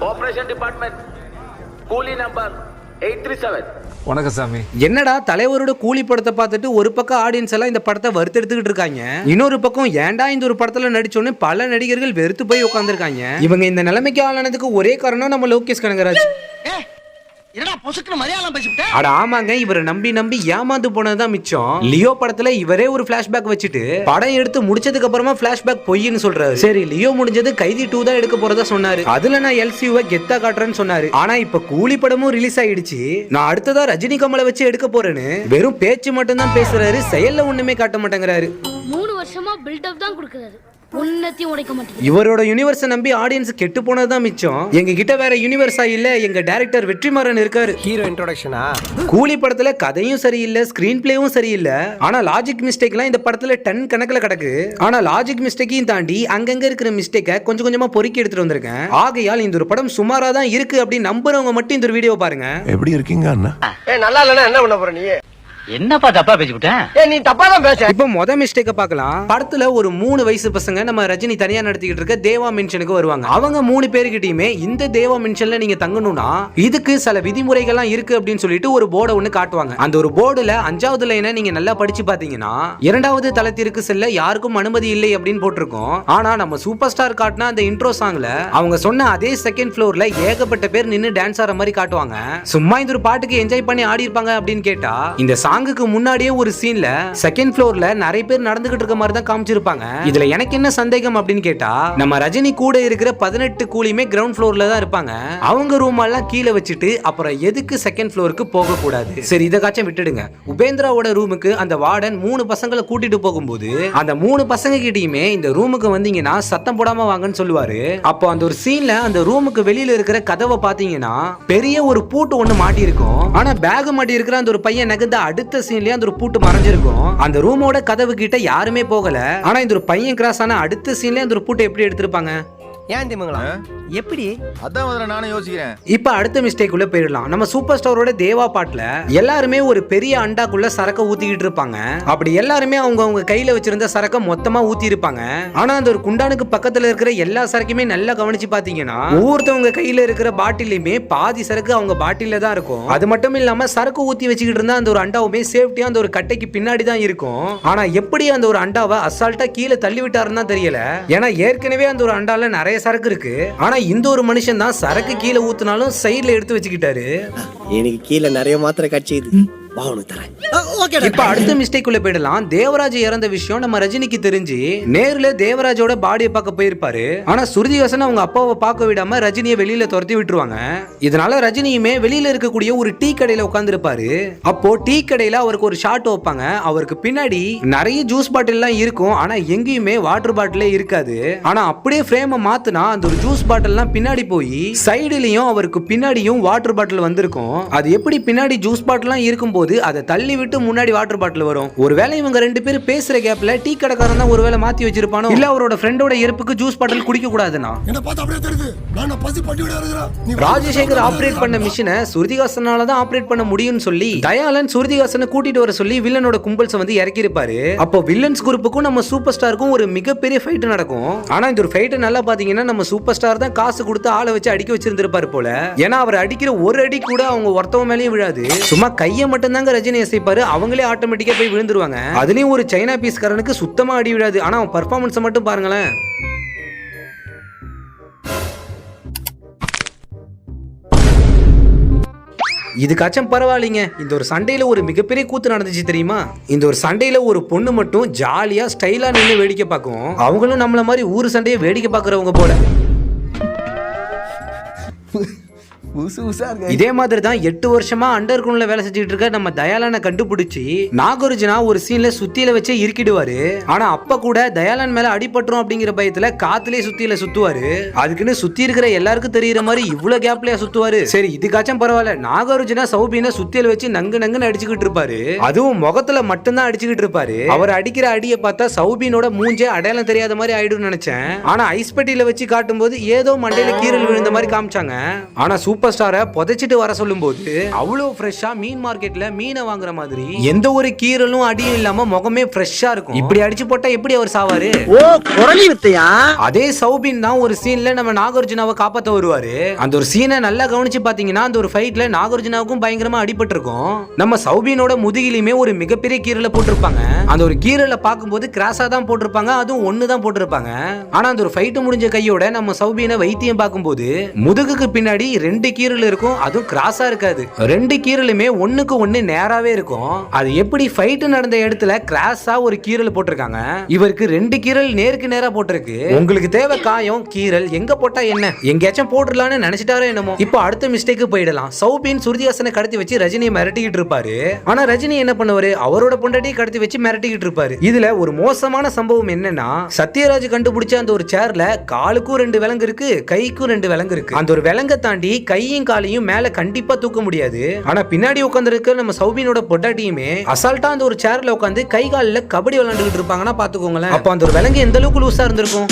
Operation department கூலி number 837. வணக்கம் சாமி. என்னடா தலைவரோட கூலி படத்தை பார்த்துட்டு ஒரு பக்கம் ஆடியன்ஸ் எல்லாம் இந்த படத்தை வறுத்தெடுத்துக்கிட்டு இருக்காங்க, இன்னொரு பக்கம் ஏன்டா இந்த ஒரு படத்துல நடிச்சோன்னு பல நடிகர்கள் வெறுத்து போய் உட்காந்துருக்காங்க. இவங்க இந்த நிலைமைக்கு ஆளானதுக்கு ஒரே காரணம் நம்ம லோகேஷ் கனகராஜ். அட ஆமாங்க, இவரை நம்பி ஏமாந்து போனதுதான் மிச்சம். லியோ படத்துல இவரே ஒரு பிளாஷ்பேக் வச்சுட்டு படம் எடுத்து முடிச்சதுக்கு அப்புறமா பிளாஷ்பேக் பொய்ன்னு சொல்றாரு. சரி, லியோ முடிஞ்சது கைதி 2 தான் எடுக்க போறதா சொன்னாரு. அதுல நான் எல்சியூவை கெத்தா காட்டுறேன்னு சொன்னாரு. ஆனா இப்ப கூலி படமும் ரிலீஸ் ஆயிடுச்சு. நான் அடுத்ததா ரஜினி கமலை வச்சு எடுக்க போறேன்னு வெறும் பேச்சு மட்டும் தான் பேசுறாரு, செயல்ல ஒண்ணுமே காட்ட மாட்டேங்கிறாரு. 3 வருஷமா பில்டப் தான் கொடுக்கறாரு, ஒன்னத்தையும் உடைக்க மாட்டேங்குது. இவரோட யூனிவர்ஸை நம்பி ஆடியன்ஸ் கெட்டு போனதுதான் மிச்சம். எங்க கிட்ட வேற யூனிவர்ஸா இல்ல, எங்க டைரக்டர் வெற்றிமாறன் இருக்காரு. ஹீரோ இன்ட்ரோடக்ஷனா? கூலி படத்துல கதையும் சரியில்லை, ஸ்கிரீன் பிளேவும் சரியில்லை. ஆனா லாஜிக் மிஸ்டேக்லாம் இந்த படத்துல டன் கணக்குல கிடக்கு. ஆனா லாஜிக் மிஸ்டேக்கையும் தாண்டி அங்கங்க இருக்கிற மிஸ்டேக்கை கொஞ்சம் கொஞ்சமா பொறுக்கி எடுத்துட்டு வந்திருக்கேன். ஆகையால் இந்த ஒரு படம் சுமாரா தான் இருக்கு அப்படின்னு நம்புறவங்க மட்டும் இந்த வீடியோ பாருங்க. எப்படி இருக்கீங்க அண்ணா? நல்லா இல்லனா என்ன பண்ண போற நீ? என்னப்பா தப்பா பேசிவிட்டேன்? நீ தப்பா தான் பேச. இப்போ மொத மிஸ்டேக்க பார்க்கலாம். படத்துல ஒரு 3 வயசு பசங்க நம்ம ரஜினி தனியா நடத்திக்கிட்டு இருக்க தேவா மென்ஷனுக்கு வருவாங்க. அவங்க 3 பேருக்கிட்டயுமே இந்த தேவா மென்ஷன்ல நீங்க தங்கணும்னா இதுக்கு சில விதிமுறைகள்லாம் இருக்கு அப்படின்னு சொல்லிட்டு ஒரு போர்டை ஒண்ணு காட்டுவாங்க. அந்த ஒரு போர்டுல 5வது லைனை நீங்க நல்லா படிச்சு பாத்தீங்கன்னா 2வது தளத்திற்கு செல்ல யாருக்கும் அனுமதி இல்லை அப்படின்னு போட்டிருக்கோம். ஆனா நம்ம சூப்பர் ஸ்டார் காட்டின அந்த இன்ட்ரோ சாங்ல அவங்க சொன்ன அதே செகண்ட் ஃப்ளோர்ல ஏகப்பட்ட பேர் நின்னு டான்ஸ் ஆடுற மாதிரி காட்டுவாங்க. சும்மா இந்த ஒரு பாட்டுக்கு என்ஜாய் பண்ணி ஆடி இருப்பாங்க அப்படின்னு கேட்டா இந்த சாங்குக்கு முன்னாடியே ஒரு சீன்ல செகண்ட் ஃப்ளோர்ல நிறைய பேர் நடந்துகிட்டு இருக்க மாதிரி தான் காமிச்சிருப்பாங்க. இதுல எனக்கு என்ன சந்தேகம் அப்படின்னு கேட்டா நம்ம ரஜினி கூட இருக்கிற 18 கூலியுமே கிரவுண்ட் ஃப்ளோர்ல தான் இருப்பாங்க. அவங்க ரூம் எல்லாம் கீழே வச்சுட்டு அப்புறம் எதுக்கு செகண்ட் ஃப்ளோருக்கு போக கூடாது? சரி, இத காச்சும் விட்டுடுங்க. உபேந்திராவோட ரூமுக்கு அந்த வார்டன் 3 பசங்களை கூட்டிட்டு போகும்போது அந்த 3 பசங்க கிட்டயுமே இந்த ரூமுக்கு வந்தீங்கன்னா சத்தம் போடாம வாங்கன்னு சொல்லுவாரு. அப்போ அந்த ஒரு சீன்ல அந்த ரூமுக்கு வெளியில இருக்கிற கதவை பாத்தீங்கன்னா பெரிய ஒரு பூட்டு ஒண்ணு மாட்டி இருக்கும். ஆனா பேக் மாட்டி இருக்கிற அந்த ஒரு பையன் நகர்ந்த அடுத்த சீன்ல அந்த ஒரு பூட்டு மறைஞ்சிருக்கும். அந்த ரூமோட கதவு கிட்ட யாருமே போகல. ஆனா இந்த ஒரு பையன் கிராஸ் ஆன அடுத்த சீன்ல அந்த ஒரு பூட்டை எப்படி எடுத்திருப்பாங்க? ஏன் திமுங்களா? எப்படி? அதான் முதல்ல நானும் யோசிக்கிறேன். இப்ப அடுத்த மிஸ்டேக் உள்ள போயிடலாம். நம்ம சூப்பர் ஸ்டாரோட தேவா பாட்டுல எல்லாருமே ஒரு பெரிய அண்டாக்குள்ள சரக்க ஊத்திக்கிட்டு இருப்பாங்க. அப்படி எல்லாருமே அவங்க கையில வச்சிருந்த சரக்க மொத்தமா ஊத்தி இருப்பாங்க. ஆனா அந்த ஒரு குண்டானுக்கு பக்கத்துல இருக்கிற எல்லா சரக்குமே நல்லா கவனிச்சு பாத்தீங்கன்னா ஒவ்வொருத்தவங்க கையில இருக்கிற பாட்டிலையுமே பாதி சரக்கு அவங்க பாட்டில தான் இருக்கும். அது மட்டும் இல்லாம சரக்கு ஊத்தி வச்சுக்கிட்டு இருந்தா அந்த ஒரு அண்டாவுமே சேஃப்டியா அந்த ஒரு கட்டைக்கு பின்னாடி தான் இருக்கும். ஆனா எப்படி அந்த ஒரு அண்டாவை அசால்ட்டா கீழே தள்ளி விட்டாருன்னு தான் தெரியல. ஏன்னா ஏற்கனவே அந்த ஒரு அண்டால நிறைய சரக்கு இருக்கு. ஆனா இந்த ஒரு மனுஷன் தான் சரக்கு கீழே ஊத்துனாலும் சைடுல எடுத்து வச்சுக்கிட்டாரு. எனக்கு கீழே நிறைய மாத்திரை காட்சிது. இப்ப அடுத்த மிஸ்டேக் உள்ள போயிடலாம். தேவராஜ் இறந்த விஷயம் நம்ம ரஜினிக்கு தெரிஞ்சு நேர்ல தேவராஜோட பாடியை பார்க்க போயிருப்பாரு. ஆனா சுருதிஹாசன் அவங்க அப்பாவை பார்க்க விடாம ரஜினியை வெளியில துரத்தி விட்டுருவாங்க. இதனால ரஜினியுமே வெளியில இருக்கக்கூடிய ஒரு டீ கடையில உட்கார்ந்து இருப்பாரு. அப்போ டீ கடையில அவருக்கு ஒரு ஷாட் வைப்பாங்க. அவருக்கு பின்னாடி நிறைய ஜூஸ் பாட்டில் எல்லாம் இருக்கும். ஆனா எங்கேயுமே வாட்டர் பாட்டிலே இருக்காது. ஆனா அப்படியே ஃப்ரேமை மாத்துனா அந்த ஒரு ஜூஸ் பாட்டில் எல்லாம் பின்னாடி போய் சைடுலயும் அவருக்கு பின்னாடியும் வாட்டர் பாட்டில் வந்திருக்கும். அது எப்படி பின்னாடி ஜூஸ் பாட்டில் எல்லாம் இருக்கும்போது அதை தள்ளி விட்டு முன்னாடி வாட்டர் பாட்டில் வரும்? ஒருவேளை இவங்க 2 பேரும் பேசுற கேப்ல டீ கடைக்காரன் தான் ஒருவேளை மாத்தி வச்சிருப்பானோ, இல்ல அவரோட ஃப்ரெண்டோட இறப்புக்கு ஜூஸ் பாட்டில் குடிக்க கூடாதுன்னா. ராஜசேகர் ஆபரேட் பண்ண மிஷினை சுருதிஹாசனால தான் ஆபரேட் பண்ண முடியும்னு சொல்லி தயாளன் சுருதிஹாசனை கூட்டிட்டு வர சொல்லி வில்லனோட கும்பல்ஸ் வந்து இறக்கி இருப்பாரு. அப்போ வில்லன்ஸ் குரூப்புக்கும் நம்ம சூப்பர் ஸ்டாருக்கும் ஒரு மிகப்பெரிய ஃபைட் நடக்கும். ஆனா இந்த ஒரு ஃபைட் நல்லா பாத்தீங்கன்னா நம்ம சூப்பர் ஸ்டார் தான் காசு கொடுத்து ஆளை வச்சு அடிக்க வச்சிருந்திருப்பாரு போல. ஏன்னா அவர் அடிக்கிற ஒரு அடி கூட அவங்க ஒருத்தவங்க மேலேயும் விழாது. சும்மா கையை மட்டும் தாங்க ரஜினி அசைப்பாரு, அவங்களே ஆட்டோமேட்டிக்கா போய் விழுந்துருவாங்க. அதுலயும் ஒரு சைனா பீஸ்காரனுக்கு சுத்தமா அடி விடாது. ஆனா அவன் பர்ஃபார்மன்ஸ் மட்டும் பாருங்களேன். இதுக்காச்சும் பரவாயில்லைங்க. இந்த ஒரு சண்டையில ஒரு மிகப்பெரிய கூத்து நடந்துச்சு தெரியுமா? இந்த ஒரு சண்டையில ஒரு பொண்ணு மட்டும் ஜாலியா ஸ்டைலா நின்று வேடிக்கை பார்க்கும். அவங்களும் நம்மள மாதிரி ஊர் சண்டையை வேடிக்கை பார்க்கறவங்க போல. இதே மாதிரி தான் 8 வருஷமா அண்டர் கிரவுண்ட்ல வேலை செஞ்சுட்டு இருக்க நம்ம தயாளனை கண்டுபிடிச்சி நாகார்ஜுனா ஒரு சீன்ல சுத்தியில வச்சே இருக்கிடுவாரு. ஆனா அப்ப கூட தயாளன் மேல அடிபட்டுரும் அப்படிங்கிற பயத்துல காத்துலயே சுத்தியில சுத்துவாரு. அதுக்குன்னு சுத்தி இருக்கிற எல்லாருக்கும் தெரியற மாதிரி இவ்வளவு கேப்லயா சுத்துவாரு? சரி, இதுக்காச்சும் பரவாயில்ல. நாகார்ஜுனா சௌபினை சுத்தியில வச்சு நங்குன்னு அடிச்சுக்கிட்டு இருப்பாரு. அதுவும் முகத்துல மட்டும்தான் அடிச்சுக்கிட்டு இருப்பாரு. அவர் அடிக்கிற அடியை பார்த்தா சௌபினோட மூஞ்சே அடையாளம் தெரியாத மாதிரி ஆயிடும் நினைச்சேன். ஆனா ஐஸ் பெட்டியில வச்சு காட்டும் போது ஏதோ மண்டையில கீரல் விழுந்த மாதிரி காமிச்சாங்க. ஆனா சூப்பர் சூப்பர் ஸ்டாரை புதைச்சிட்டு வர சொல்லும் போது அவ்வளவு ஃப்ரெஷ்ஷா மீன் மார்க்கெட்ல மீனை வாங்குற மாதிரி எந்த ஒரு கீரலும் அடியும் இல்லாம முகமே ஃப்ரெஷ்ஷா இருக்கும். இப்படி அடிச்சு போட்டா எப்படி அவர் சாவாரு? ஓ குரலி வித்தையா? அதே சௌபின் தான் ஒரு சீன்ல நம்ம நாகார்ஜுனாவை காப்பாத்த வருவாரு. அந்த ஒரு சீனை நல்லா கவனிச்சு பாத்தீங்கன்னா அந்த ஒரு ஃபைட்ல நாகார்ஜுனாவுக்கும் பயங்கரமா அடிபட்டு இருக்கும். நம்ம சௌபினோட முதுகிலுமே ஒரு மிகப்பெரிய கீரலை போட்டிருப்பாங்க. அந்த ஒரு கீரலை பார்க்கும்போது கிராஸா தான் போட்டிருப்பாங்க, அதுவும் ஒண்ணு தான் போட்டிருப்பாங்க. ஆனா அந்த ஒரு ஃபைட் முடிஞ்ச கையோட நம்ம சௌபினை வைத்தியம் பார்க்கும்போது முதுகுக்கு பின்னாடி 2 கீரல் இருக்கும், அதுவும் கிராஸா இருக்காது. 2 கீரலுமே ஒண்ணுக்கு ஒண்ணு நேராவே இருக்கும். அது எப்படி ஃபைட் நடந்த இடத்துல கிராஸா ஒரு கீரல் போட்டிருக்காங்க, இவருக்கு 2 கீரல் நேருக்கு நேரா போட்டிருக்கு. உங்களுக்கு தேவை காயம் கீரல் எங்க போட்டா என்ன, எங்கேயாச்சும் போட்டுடலாம்னு நினைச்சிட்டாரோ என்னமோ. இப்போ அடுத்த மிஸ்டேக்கு போயிடலாம். சௌபின் சுருதிஹாசனை கடத்தி வச்சு ரஜினியை மிரட்டிக்கிட்டு இருப்பாரு. ஆனா ரஜினி என்ன பண்ணுவாரு, அவரோட பொண்டாட்டியை கடத்தி வச்சு மிரட்டிக்கிட்டு இருப்பாரு. இதுல ஒரு மோசமான சம்பவம் என்னன்னா, சத்யராஜ் கண்டுபிடிச்ச அந்த ஒரு சேர்ல காலுக்கும் 2 விலங்கு இருக்கு, கைக்கும் 2 விலங்கு இருக்கு. அந்த ஒரு விலங்கை தாண்டி கையும் காலையும் மேல கண்டிப்பா தூக்க முடியாது. ஆனா பின்னாடி உட்கார்ந்து இருக்க நம்ம சௌபினோட பொட்டாட்டியுமே அசால்ட்டா அந்த ஒரு சேர்ல உட்காந்து கை காலில் கபடி விளையாண்டுகிட்டு இருப்பாங்கன்னா பாத்துக்கோங்களேன். அப்ப அந்த ஒரு விலங்கு எந்த அளவுக்கு லூசா இருந்திருக்கும்.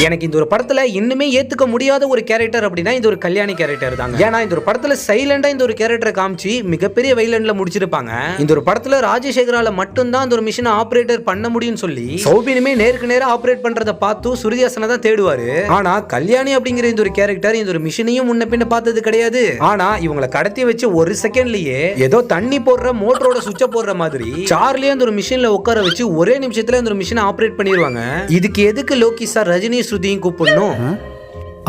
எனக்கு இந்த ஒரு படத்துல இன்னுமே ஏத்துக்க முடியாத ஒரு கேரக்டர் அப்படின்னா இந்த ஒரு கல்யாணி கேரக்டர் தாங்க. ஏன்னா இந்த ஒரு படத்துல சைலண்டா இந்த ஒரு கேரக்டரை காமிச்சு மிகப்பெரிய வைலண்ட்ல முடிச்சிருப்பாங்க. இந்த ஒரு படத்துல ராஜசேகரால மட்டும்தான் அந்த ஒரு மிஷினை ஆபரேட்டர் பண்ண முடியும்னு சொல்லி சௌபினுமே நேருக்கு நேரா ஆபரேட் பண்றத பார்த்து சுருதிஹாசனை தான் தேடுவாரு. ஆனா கல்யாணி அப்படிங்கிற இந்த ஒரு கேரக்டர் இந்த ஒரு மிஷினையும் முன்ன பின்ன பார்த்தது கிடையாது. ஆனா இவங்களை கடத்தி வச்சு ஒரு செகண்ட்லயே ஏதோ தண்ணி போடுற மோட்டரோட சுவிட்ச போடுற மாதிரி சார்லயே அந்த ஒரு மிஷின்ல உட்கார வச்சு ஒரே நிமிஷத்துல அந்த ஒரு மிஷினை ஆபரேட் பண்ணிடுவாங்க. இதுக்கு எதுக்கு லோகி சார் ரஜினி ஸ்ருதியும் கூப்பிடணும்?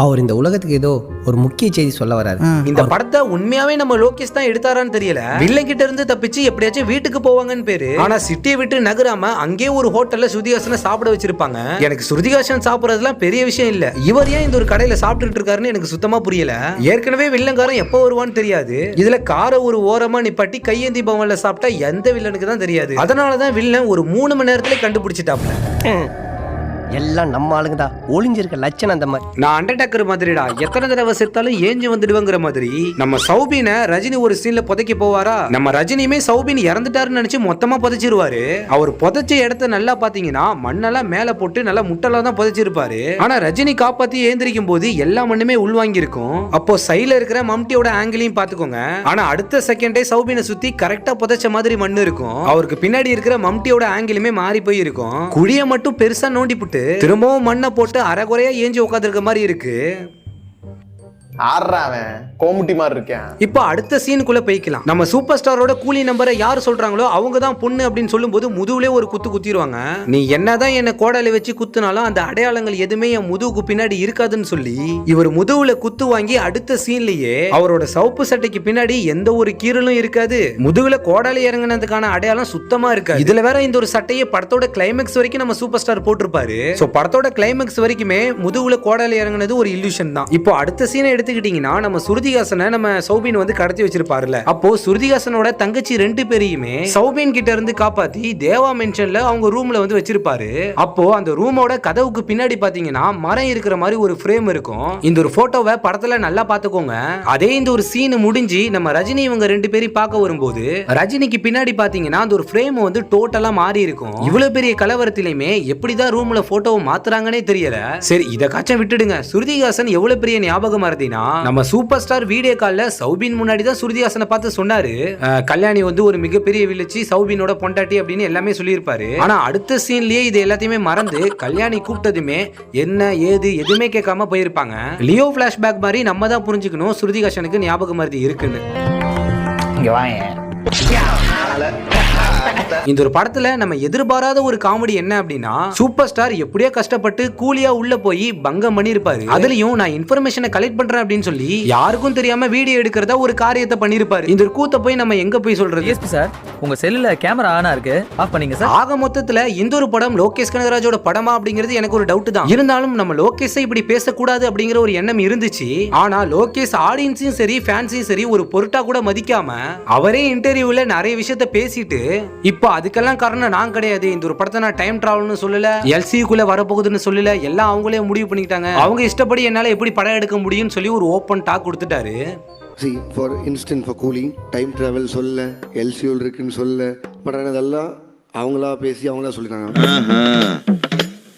அவர் இந்த உலகத்துக்கு ஏதோ ஒரு முக்கிய செய்தி சொல்ல வராரு. இந்த படத்தை உண்மையாவே நம்ம லோகேஷ் தான் எடுத்தாரான்னு தெரியல. வில்லன் கிட்ட இருந்து தப்பிச்சு எப்படியாச்சும் வீட்டுக்கு போவாங்கன்னு பேரு. ஆனா சிட்டியை விட்டு நகராம அங்கே ஒரு ஹோட்டல்ல ஸ்ருதிஹாசனை சாப்பிட வச்சிருப்பாங்க. எனக்கு ஸ்ருதிஹாசன் சாப்பிடுறதுலாம் பெரிய விஷயம் இல்ல, இவர் ஏன் இந்த ஒரு கடையில சாப்பிட்டுட்டு இருக்காருன்னு எனக்கு சுத்தமா புரியல. ஏற்கனவே வில்லங்காரன் எப்ப வருவான்னு தெரியாது, இதுல காரை ஒரு ஓரமா நிப்பாட்டி கையேந்தி பவன்ல சாப்பிட்டா எந்த வில்லனுக்கு தான் தெரியாது. அதனாலதான் வில்லன் ஒரு 3 மணி நேரத்துல கண்டுபிடிச்சிட்டாப்ல. எல்லாம் நம்ம ஆளுங்க தான், ஒளிஞ்சிருக்க லட்சணம் அந்த மாதிரி. நான் அண்டர்டேக்கர் மாதிரிடா, எத்தனை தடவை செத்தாலும் ஏஞ்சி வந்துடுவேங்கிற மாதிரி நம்ம சௌபினை ரஜினி ஒரு சீன்ல புதைக்க போவாரா, நம்ம ரஜினியுமே சௌபின் இறந்துட்டாருன்னு நினைச்சு மொத்தமா புதைச்சிருவாரு. அவர் புதைச்ச இடத்த நல்லா பாத்தீங்கன்னா மண்ணெல்லாம் மேல போட்டு நல்லா முட்டெல்லாம் தான் புதைச்சிருப்பாரு. ஆனா ரஜினி காப்பாத்தி ஏந்திரிக்கும் போது எல்லா மண்ணுமே உள்வாங்கி இருக்கும். அப்போ சைடுல இருக்கிற மம்டியோட ஆங்கிளையும் பாத்துக்கோங்க. ஆனா அடுத்த செகண்டே சௌபினை சுத்தி கரெக்டா புதைச்ச மாதிரி மண்ணு இருக்கும். அவருக்கு பின்னாடி இருக்கிற மம்டியோட ஆங்கிலுமே மாறி போய் இருக்கும். குழிய மட்டும் பெருசா நோண்டி புட்டு திரும்பவும் மண்ணை போட்டு அரைகுறையா ஏஞ்சி உட்காந்துருக்க மாதிரி இருக்கு. இப்ப அடுத்த சீனுக்குள்ள போய்க்கலாம். நம்ம சூப்பர் ஸ்டாரோட கூலி நம்பரை யார் சொல்றாங்களோ அவங்க தான் பொண்ணு அப்படின்னு சொல்லும் போது முதுகுலே ஒரு குத்து குத்திடுவாங்க. நீ என்னதான் என்ன கோடால வச்சு குத்துனாலும் அந்த அடையாளங்கள் எதுவுமே என் முதுகுக்கு பின்னாடி இருக்காதுன்னு சொல்லி இவர் முதுகுல குத்து வாங்கி அடுத்த சீன்லயே அவரோட சவுப்பு சட்டைக்கு பின்னாடி எந்த ஒரு கீரலும் இருக்காது, முதுகுல கோடால இறங்கினதுக்கான அடையாளம் சுத்தமா இருக்காது. இதுல வேற இந்த ஒரு சட்டையை படத்தோட கிளைமேக்ஸ் வரைக்கும் நம்ம சூப்பர் ஸ்டார் போட்டிருப்பாரு. சோ படத்தோட கிளைமேக்ஸ் வரைக்குமே முதுகுல கோடால இறங்கினது ஒரு இல்லூஷன் தான். இப்போ அடுத்த சீனை எடுத்துக்கிட்டீங்கன்னா நம்ம சுருதிஹாசனை நம்ம சௌபின் வந்து கடத்தி வச்சிருப்பாருல, அப்போ சுருதிஹாசனோட தங்கச்சி 2 பேரையுமே சௌபின் கிட்ட இருந்து காப்பாத்தி தேவா மென்ஷன்ல அவங்க ரூம்ல வந்து வச்சிருப்பாரு. அப்போ அந்த ரூமோட கதவுக்கு பின்னாடி பாத்தீங்கன்னா மரம் இருக்கிற மாதிரி ஒரு ஃப்ரேம் இருக்கும். இந்த ஒரு போட்டோவை படத்துல நல்லா பாத்துக்கோங்க. அதே இந்த ஒரு சீன் முடிஞ்சு நம்ம ரஜினி இவங்க 2 பேரையும் பார்க்க வரும்போது ரஜினிக்கு பின்னாடி பாத்தீங்கன்னா அந்த ஒரு ஃப்ரேம் வந்து டோட்டலா மாறி இருக்கும். இவ்வளவு பெரிய கலவரத்திலுமே எப்படிதான் ரூம்ல போட்டோவை மாத்துறாங்கன்னே தெரியல. சரி இத காச்சம் விட்டுடுங்க. சுருதிஹாசன் எவ்வளவு பெரிய ஞாபகம் மறதினா நம்ம சூப்பர் ஸ்டார் வீடியோ கால்ல சௌபின் முன்னாடி தான் சுருதிஹாசனை பார்த்து சொன்னாரு, கல்யாணி வந்து ஒரு மிகப்பெரிய வில்லச்சி, சௌபினோட பொண்டாட்டி அப்படின்னு எல்லாமே சொல்லியிருப்பாரு. ஆனா அடுத்த சீன்லயே இது எல்லாத்தையுமே மறந்து கல்யாணி கூப்பிட்டதுமே என்ன ஏது எதுவுமே கேட்காம போயிருப்பாங்க. லியோ பிளாஷ்பேக் மாதிரி நம்ம தான் புரிஞ்சுக்கணும் சுருதிஹாசனுக்கு ஞாபகம் மறதி இருக்குன்னு. இங்க வாங்க. இந்த ஒரு படத்துல நம்ம எதிர்பாராத ஒரு காமெடி என்ன அப்படின்னா, சூப்பர் ஸ்டார் எப்படியோ கஷ்டப்பட்டு கூலியா உள்ள போய் பங்கம் பண்ணிருப்பாரு. அதுலயும் நான் இன்ஃபர்மேஷனை கலெக்ட் பண்றேன் அப்படின்னு சொல்லி யாருக்கும் தெரியாம வீடியோ எடுக்கிறதா ஒரு காரியத்தை பண்ணிருப்பாரு. இந்த ஒரு கூத்த போய் நம்ம எங்க போய் சொல்றது? எஸ்பி சார், உங்க செல்லுல கேமரா ஆனா இருக்கு, ஆஃப் பண்ணீங்க சார். ஆக மொத்தத்துல இந்த ஒரு படம் லோகேஷ் கனகராஜோட படமா அப்படிங்கிறது எனக்கு ஒரு டவுட் தான். இருந்தாலும் நம்ம லோகேஷை இப்படி பேசக்கூடாது அப்படிங்கிற ஒரு எண்ணம் இருந்துச்சு. ஆனா லோகேஷ் ஆடியன்ஸையும் சரி ஃபேன்ஸையும் சரி ஒரு பொருட்டா கூட மதிக்காம அவரே இன்டர்வியூல நிறைய விஷயத்த பேசிட்டு இப்போ அதுக்கெல்லாம் காரணம் நான் கிடையாது, இந்த ஒரு படத்தை நான் டைம் டிராவல்னு சொல்லல, எல்சிக்குள்ள வரப்போகுதுன்னு சொல்லல, எல்லாம் அவங்களே முடிவு பண்ணிக்கிட்டாங்க, அவங்க இஷ்டப்படி என்னால எப்படி படம் எடுக்க முடியும்னு சொல்லி ஒரு ஓப்பன் டாக் கொடுத்துட்டாரு. See, for instance, for cooling, time travel சொல்ல, LCL இருக்குன்னு சொல்ல, பட் அதெல்லாம் அவங்களா பேசி அவங்களா சொல்லிட்டாங்க.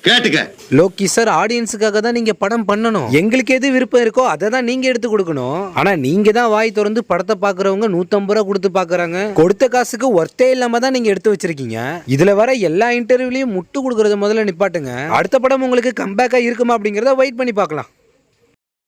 கேட்டுக்க. லோக்கி சார், ஆடியன்ஸுக்காக தான் நீங்க படம் பண்ணணும். எங்களுக்கு எது விருப்பம் இருக்கோ அதை தான் நீங்க எடுத்து கொடுக்கணும். ஆனா நீங்க தான் வாய் திறந்து படத்தை பாக்குறவங்க 150 ரூபா கொடுத்து பாக்குறாங்க. கொடுத்த காசுக்கு ஒர்த்தே இல்லாம தான் நீங்க எடுத்து வச்சிருக்கீங்க. இதுல வர எல்லா இன்டர்வியூலயும் முட்டு கொடுக்கறத முதல்ல நிப்பாட்டுங்க. அடுத்த படம் உங்களுக்கு கம்பேக்கா இருக்குமா அப்படிங்கறத வெயிட் பண்ணி பார்க்கலாம்.